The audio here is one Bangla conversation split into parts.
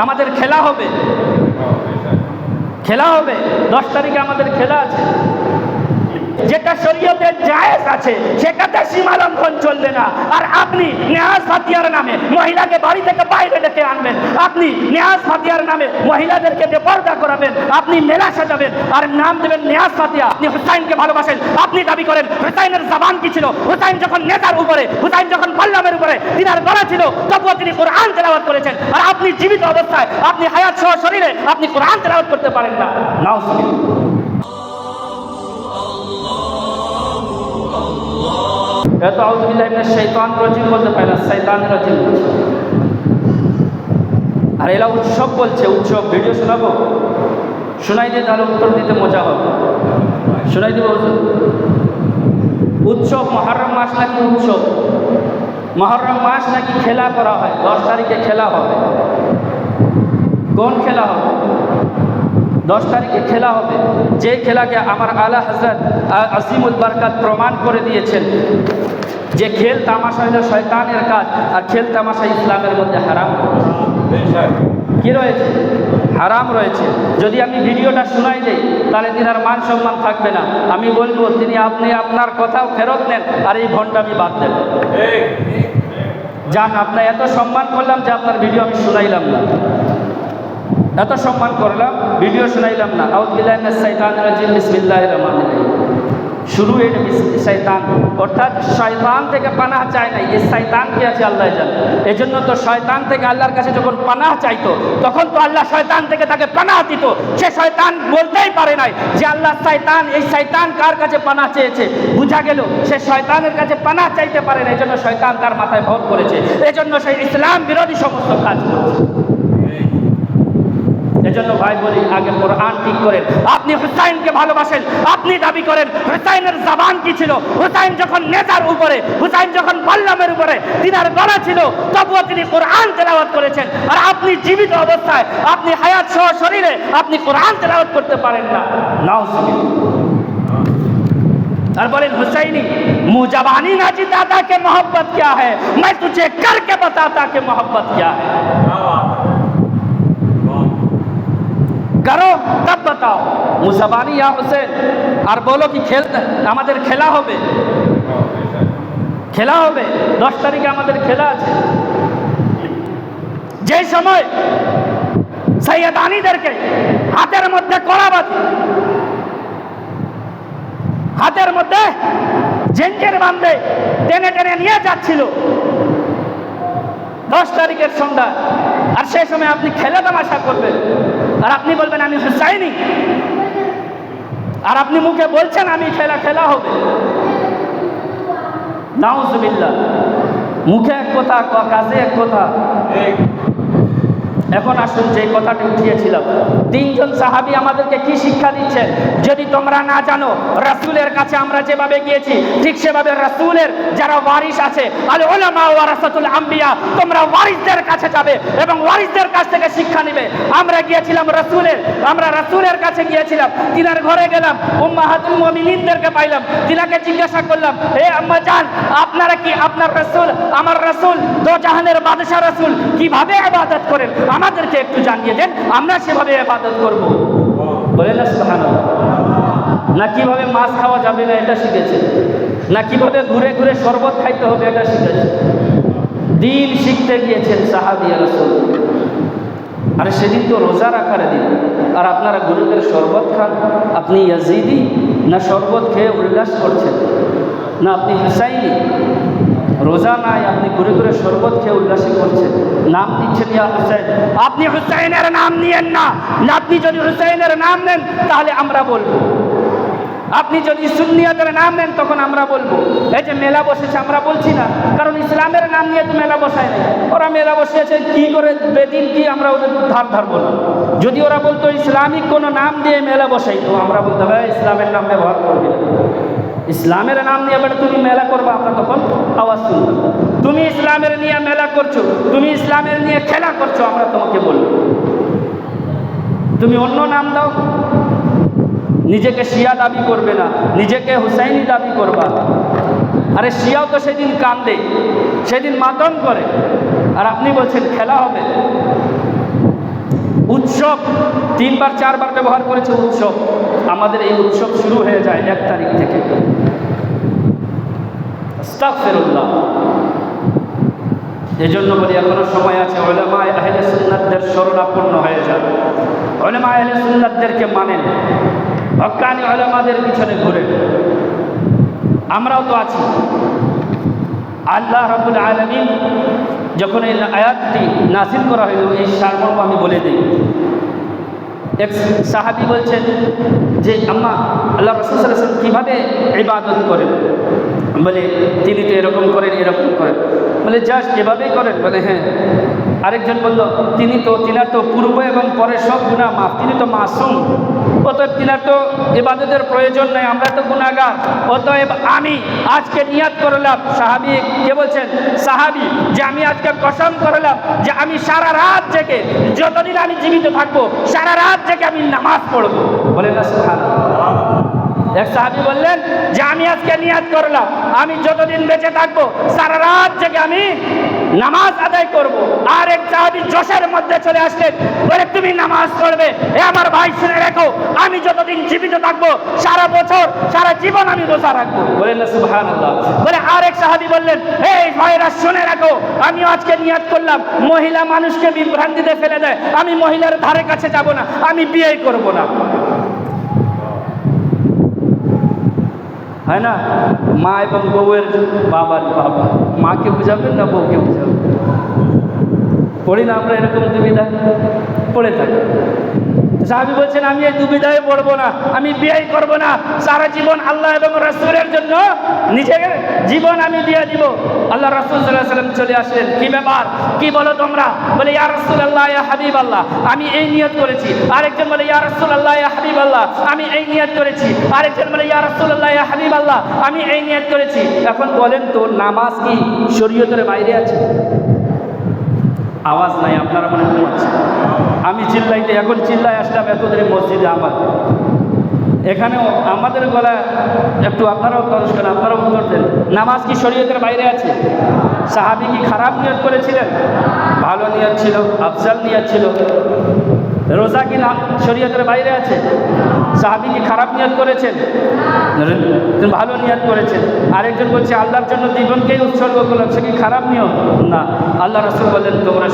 আমাদের খেলা হবে, খেলা হবে 10 তারিখে আমাদের খেলা আছে। যেটা শরীয়তে জায়েজ আছে সেটাতে সীমা লঙ্ঘন চলবে না। আর আপনি নেয়াজ ফাতিয়ার নামে মহিলাকে বাড়ি থেকে বাইরে ডেকে আনবেন, আপনি নেয়াজ ফাতিয়ার নামে মহিলাদেরকে বেপরদা করাবেন, আপনি মেলা সাজাবেন আর নাম দেবেন নেয়াজ ফাতিয়া। আপনি হুসাইনকে ভালোবাসেন, আপনি দাবি করেন হুসাইনের জবান কি ছিল, হুসাইন যখন নেতার উপরে, হুসাইন যখন পাল্লামের উপরে দিনার গলা ছিল তবুও তিনি কোরআন তেলাওয়াত করেছেন। আর আপনি জীবিত অবস্থায়, আপনি হায়াত সহ শরীরে আপনি কোরআন তেলাওয়াত করতে পারেন না। নাউজুবিল্লাহ। এত আউযুবিল্লাহি মিনাশ শাইতানির রাজিম বলতে পারে না, শয়তানের রাজিম বলছে। আর এরা উৎসব বলছে, উৎসব ভিডিও শোনাবো, শোনাই দিয়ে তাহলে উত্তর দিতে মজা হবে। শোনাই দিব উৎসব, মুহররম মাস নাকি উৎসব, মুহররম মাস নাকি খেলা করা হয়, 10 তারিখে খেলা হবে। কোন খেলা হবে? 10 তারিখে খেলা হবে, যে খেলাকে আমার আলা হযরত আজিমুল বরকত প্রমাণ করে দিয়েছেন যে খেল তামাশা হলো শয়তানের কাজ, আর খেল তামাশা ইসলামের মধ্যে হারাম। কি রয়েছে? হারাম রয়েছে। যদি আমি ভিডিওটা শোনাই দেই তাহলে তিনার মান সম্মান থাকবে না। আমি বলবো আপনি আপনার কথাও ফেরত নেন আর এই ভণ্ডামি বাদ দেন। যান, আপনার এত সম্মান করলাম যে আপনার ভিডিও আমি শোনাইলাম না, এত সম্মান করলাম, ভিডিও শোনাইলাম না। আউযুবিল্লাহি মিনাশ শাইতানির রাজিম, বিসমিল্লাহির রহমানির রহিম। শুরু এটা শয়তান, অর্থাৎ শয়তান থেকে পানাহ চায় নাই। এই শয়তান কি আছে আল্লাহ জানে। এজন্য তো শয়তান থেকে আল্লাহর কাছে যখন পানাহ চাইতো তখন তো আল্লাহ শয়তান থেকে তাকে পানাহ দিত। সে শয়তান বলতেই পারে নাই যে আল্লাহ শয়তান, এই শয়তান কার কাছে পানাহ চেয়েছে। বুঝা গেল সে শয়তানের কাছে পানাহ চাইতে পারে না, এজন্য শয়তান তার মাথায় ভর করেছে, এজন্য সে ইসলাম বিরোধী সমস্ত কাজ করেছে। এজন্য ভাই বলি, আগে কোরআন ঠিক করেন। আপনি হুসাইনকে ভালোবাসেন, আপনি দাবি করেন হুসাইনের জবান কি ছিল, হুসাইন যখন নেতার উপরে, হুসাইন যখন পাল্লামের উপরে দিনার গলা ছিল তবুও তিনি কোরআন তেলাওয়াত করেছেন। আর আপনি জীবিত অবস্থায়, আপনি হায়াত সহ শরীরে আপনি কোরআন তেলাওয়াত করতে পারেন না। নাউজুবিল্লাহ। আর বলেন হুসাইনি मुँह जबानी ना जिताता के मोहब्बत क्या है, मैं तुझे करके बताता के मोहब्बत क्या है। करो तब बताओ, मुजबानी या हुसैन। আর বলো কি আমাদের খেলা হবে, খেলা হবে 10 তারিখে আমাদের খেলা আছে। যে সময় সৈয়দানীদেরকে হাতের মধ্যে কড়াবাজি, হাতের মধ্যে জেঞ্জের বাঁধে টেনে টেনে নিয়ে যাচ্ছিল 10 তারিখের সন্ধ্যা, আর সেই সময় আপনি খেলা তামাশা করবেন আর আপনি বলবেন আমি হুসাইনি, আর আপনি মুখে বলছেন আমি খেলা হবে। নাউজুবিল্লাহ। মুখে এক কথা, কাজে এক কথা। এখন আসুন যে কথাটি উঠিয়েছিলাম, 3 জন সাহাবী আমাদেরকে কি শিক্ষা দিচ্ছেন। যদি তোমরা না জানো রাসূলের কাছে আমরা যেভাবে গিয়েছি ঠিক সেভাবে রাসূলের যারা ওয়ারিস আছে, আল উলামা ওয়ারাসাতুল আম্বিয়া, তোমরা ওয়ারিসদের কাছে যাবে এবং ওয়ারিসদের কাছ থেকে শিক্ষা নেবে। আমরা গিয়েছিলাম আমরা রাসূলের কাছে গিয়েছিলাম, তিনার ঘরে গেলাম, উম্মাহাতুল মুমিনিনদেরকে পাইলাম, তিনাকে জিজ্ঞাসা করলাম, হে আম্মা জান, আপনারা কি আপনার রাসূল, আমার রাসূল, দো জাহানের বাদশা রাসূল কিভাবে ইবাদত করেন আমাদেরকে একটু জানিয়ে দেন, আমরা সেভাবে ইবাদত করব। বলেন না সুবহানাল্লাহ। না কিভাবে মাছ খাওয়া যাবে না এটা শিখেছে, না কিভাবে ঘুরে ঘুরে শরবত খাইতে হবে এটা শিখেছে। দিন শিখতে গিয়েছেন সাহাবী রাসূল। আর সেদিন তো রোজা রাখার দিন, আর আপনারা ঘুরে ঘুরে শরবত খান। আপনি ইয়াজিদি না শরবত খেয়ে উল্লাস করছেন, না আপনি হুসাইনি, রোজা নাই, আপনি ঘুরে ঘুরে শরবত খেয়ে উল্লাসী করছেন, নাম দিচ্ছেন ইয়া হুসাইন। আপনি হুসাইনের নাম নিয়েন না। আপনি যদি হুসাইনের নাম নেন তাহলে আমরা বলবো, আপনি যদি সুন্নিয়তের নাম নেন তখন আমরা বলবো। এই যে মেলা বসেছে আমরা বলছি না, কারণ ইসলামের নাম নিয়ে তো মেলা বসায় না। ওরা মেলা বসিয়েছে কি করে বেদিন কি, আমরা ওদের ধারবো না। যদি ওরা বলতো ইসলামিক কোনো নাম দিয়ে মেলা বসাই তো আমরা বলতে হবে ইসলামের নাম ব্যবহার করবি না। ইসলামের নাম নিয়ে এবার তুমি মেলা করবা, আমরা তখন আওয়াজ শুনবো। তুমি ইসলামের নিয়ে মেলা করছো, তুমি ইসলামের নিয়ে খেলা করছো, আমরা তোমাকে বলবো তুমি অন্য নাম দাও। নিজেকে শিয়া দাবি করবে না, নিজেকে হুসাইনি দাবি করবা। আরে শিয়াও তো সেদিন কান্দে, সেদিন মাতম করে, আর আপনি বলছেন খেলা হবে। 3বার 4বার ব্যবহার করেছে উৎসব। আমাদের এই উৎসব শুরু হয়ে যায় 1 তারিখ থেকে। আস্তাগফিরুল্লাহ। এজন্য বলি এখনো সময় আছে, উলামায়ে আহলে সুন্নাতদের শরণাপন্ন হয়ে যান, উলামায়ে আহলে সুন্নাতদেরকে মানেন, হক্কানি উলামাদের পিছনে ঘুরেন। আমরাও তো আছি। আল্লাহ রাব্বুল আলামিন যখন এই আয়াতটি নাযিল করা হইল, এই সারমর্ম আমি বলে দিই। এক সাহাবী বলছেন যে আম্মা, আল্লাহ রাসূল সাল্লাল্লাহু আলাইহি ওয়াসাল্লাম কীভাবে ইবাদত করেন? বলে তিনি তো এরকম করেন, এরকম করেন। বলে জাস্ট এভাবেই করেন? বলে হ্যাঁ। আরেকজন বলল তিনার তো পূর্ব এবং পরে সব গুনাহ মাফ, তিনি তো মাসুম, অতএব তিনার তো ইবাদতের প্রয়োজন নেই, আমরা তো গুনাহগার, অতএব আমি আজকে নিয়াত করলাম। সাহাবী কে বলছেন? সাহাবী, যে আমি আজকে কসম করলাম যে আমি সারা রাত জেগে, যতদিন আমি জীবিত থাকবো সারা রাত জেগে আমি নামাজ পড়বো। বলেন না সুবহানাল্লাহ। এক সাহাবী বললেন যে আমি আজকে নিয়াত করলাম আমি যতদিন বেঁচে থাকবো সারা রাত জেগে আমি নামাজ আদায় করব। আর এক সাহাবী জোশের মধ্যে চলে আসলেন, বলে তুমি নামাজ পড়বে? এ আমার ভাই শুনে রাখো, আমি যতদিন জীবিত থাকবো সারা বছর সারা জীবন আমি রোজা রাখবো। বলেন না সুবহানাল্লাহ। বলে আরেক সাহাবী বললেন, এই ভাইরা শুনে রাখো, আমি আজকে নিয়াত করলাম মহিলা মানুষকে বিভ্রান্তিতে ফেলে দেয়, আমি মহিলার ধারে কাছে যাব না, আমি বিয়ে করব না। হয় না? মা এবং বউয়ের বাবার বাবা, মাকে বুঝাবেন না বউকে বুঝাবেন? পড়ি না আমরা এরকম দুবিধায় পড়ে থাকি। সাহাবী বলছেন আমি এই দুবিধায় পড়বো না, আমি বিয়ে করব না, সারা জীবন আল্লাহ এবং রাসূলের জন্য নিজের জীবন আমি দিয়ে দিব। আল্লাহ রাসূল সাল্লাল্লাহু আলাইহি ওয়াসাল্লাম চলে আসলেন, কি ব্যাপার, কি বলো তোমরা? বলে ইয়া রাসূলুল্লাহ, ইয়া হাবিবাল্লাহ, আমি এই নিয়ত করেছি। আরেকজন বলে ইয়া রাসূলুল্লাহ, ইয়া হাবিবাল্লাহ, আমি এই নিয়ত করেছি। আরেকজন বলে ইয়া রাসূলুল্লাহ, ইয়া হাবিবাল্লাহ, আমি এই নিয়ত করেছি। এখন বলেন তো, নামাজ কি শরীয়তের বাইরে আছে? আওয়াজ নাই, আপনারা মনে ঘুমাচ্ছে। আমি চিল্লাইতে এখন চিল্লাই আসলাম এতদিন মসজিদে আমার, এখানেও আমাদের গলা একটু আপনারাও তরস করেন, আপনারাও উত্তর দেন। নামাজ কি শরীয়তের বাইরে আছে? সাহাবী কি খারাপ নিয়ত করেছিলেন? ভালো নিয়ত ছিল, আফজাল নিয়ত ছিল। রোজা কি না শরীয়তের বাইরে আছে? সাহাবী কি খারাপ নিয়ত করেছেন? ভালো নিয়ত করেছেন। আরেকজন বলছে আল্লাহর জন্য জীবনকেই উৎসর্গ করলাম, সে কি খারাপ নিয়ত? না। আল্লাহ রাসূল বলেন তোমরা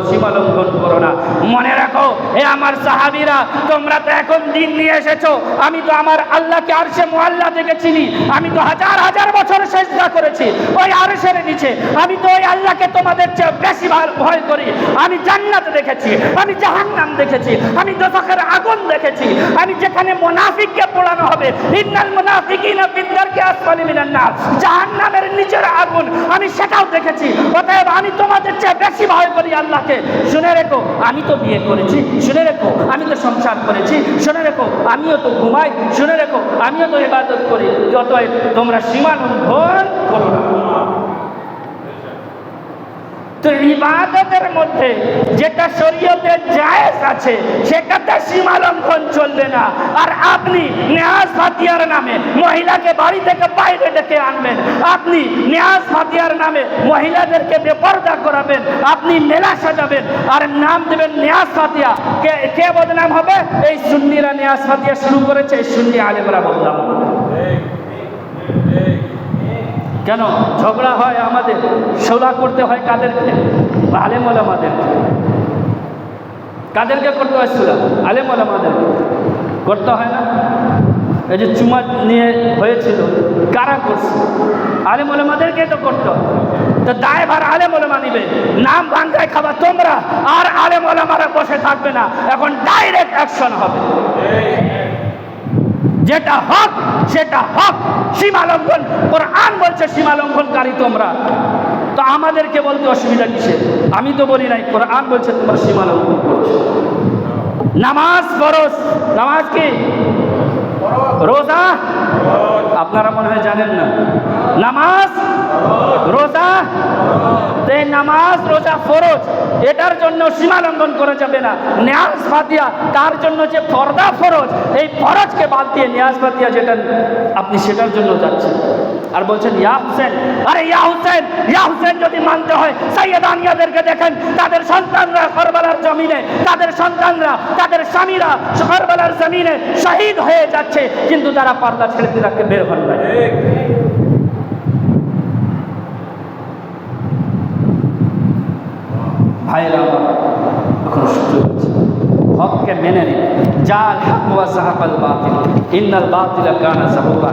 সীমা লঙ্ঘন করো না। মনে রাখো এ আমার সাহাবীরা, তোমরা তো এখন দিন নিয়ে এসেছো, আমি তো আমার আল্লাহকে আরশে মুআল্লা থেকে চিনি, আমি তো হাজার হাজার বছর সেজদা করেছি ওই আরশের নিচে, আমি তো ওই আল্লাহকে তোমাদের চেয়ে বেশি ভয় করি। আমি জান্নাত দেখেছি, আমি জাহান্নাম দেখেছি, আমি দোজখের আগুন দেখেছি, আমি যেখানে মুনাফিককে পোড়ানো হবে, ইন্নাল মুনাফিকিনা ফি দারকি আসফালি মিনান নার, জাহান্নামের নিচের আগুন, আমি সেটাও দেখেছি। অতএব আমি তোমাদের চেয়ে বেশি ভয় করি আল্লাহকে। শুনে রেখো আমি তো বিয়ে করেছি, শুনে রেখো আমি তো সংসার করেছি, শুনে রেখো আমিও তো ঘুমাই, শুনে রেখো আমিও তো ইবাদত করি। অতএব তোমরা সীমা লঙ্ঘন করো না। তো ইবাদতের মধ্যে যেটা শরীয়তে জায়েজ আছে সেটাতে সীমা লঙ্ঘন চলবে না। আর আপনি নেয়াজ ফাতিয়ার নামে মহিলাকে বাড়ি থেকে বাইরে ডেকে আনবেন, আপনি নেয়াজ ফাতিয়ার নামে মহিলাদেরকে বেপরদা করাবেন, আপনি মেলা সাজাবেন আর নাম দেবেন নেয়াজ ফাতিয়া। কে বদনাম হবে? এই সুন্নিরা নেয়াজ ফাতিয়া শুরু করেছে, এই সুন্নি আলেমরা বদনাম হবে। কেন ঝগড়া হয় আমাদের? সুলহ করতে হয় কাদেরকে? আলেম ওলামাদেরকে। কাদেরকে করতে হয় সুলহ? আলেম ওলামাদেরকে করতে হয় না? এই যে চুমা নিয়ে হয়েছিল, কারা করছে? আলেম ওলামাদেরকে তো করতে হয়। তো দায়ভার আলেম ওলামা নিবে, নাম ভাঙ্গায় খাবা তোমরা, আর আলেম ওলামারা বসে থাকবে না। এখন ডাইরেক্ট অ্যাকশন হবে, যেটা হক সেটা হক। সীমা লঙ্ঘন, কোরআন বলছে সীমা লঙ্ঘনকারী তোমরা, তো আমাদেরকে বলতে অসুবিধা কিসের? আমি তো বলি নাই, কোরআন বলছে তোমরা সীমা লঙ্ঘন করছো। নামাজ ফরজ, নামাজ কি? রোজা আপনারা মনে হয় জানেন না। নামাজ রোজা, এই নামাজ রোজা ফরজ, এটার জন্য সীমা লঙ্ঘন করা যাবে না। নিয়াজ ফাতিয়া তার জন্য যে পর্দা ফরজ, এই ফরজকে বাদ দিয়ে নিয়াজ ফাতিয়া যেটা আপনি সেটার জন্য যাচ্ছেন। আর বলছেন ইয়া হুসেন, আরে ইয়া হুসেন, ইয়া হুসেন যদি মানতে হয় সাইয়েদানিয়াদেরকে দেখেন, তাদের সন্তানরা কারবালার জমিনে, তাদের সন্তানরা, তাদের স্বামীরা কারবালার জমিনে শহীদ হয়ে যাচ্ছে, কিন্তু তারা পর্দা ছেড়ে দিকে বের হন না। ভাইরা আমার, এখন সুযোগ আছে, হককে মেনে নিন। জাল হক ওয়া যাহাকাল বাতিল, ইন্নাল বাতিলা কানা যাহুকা।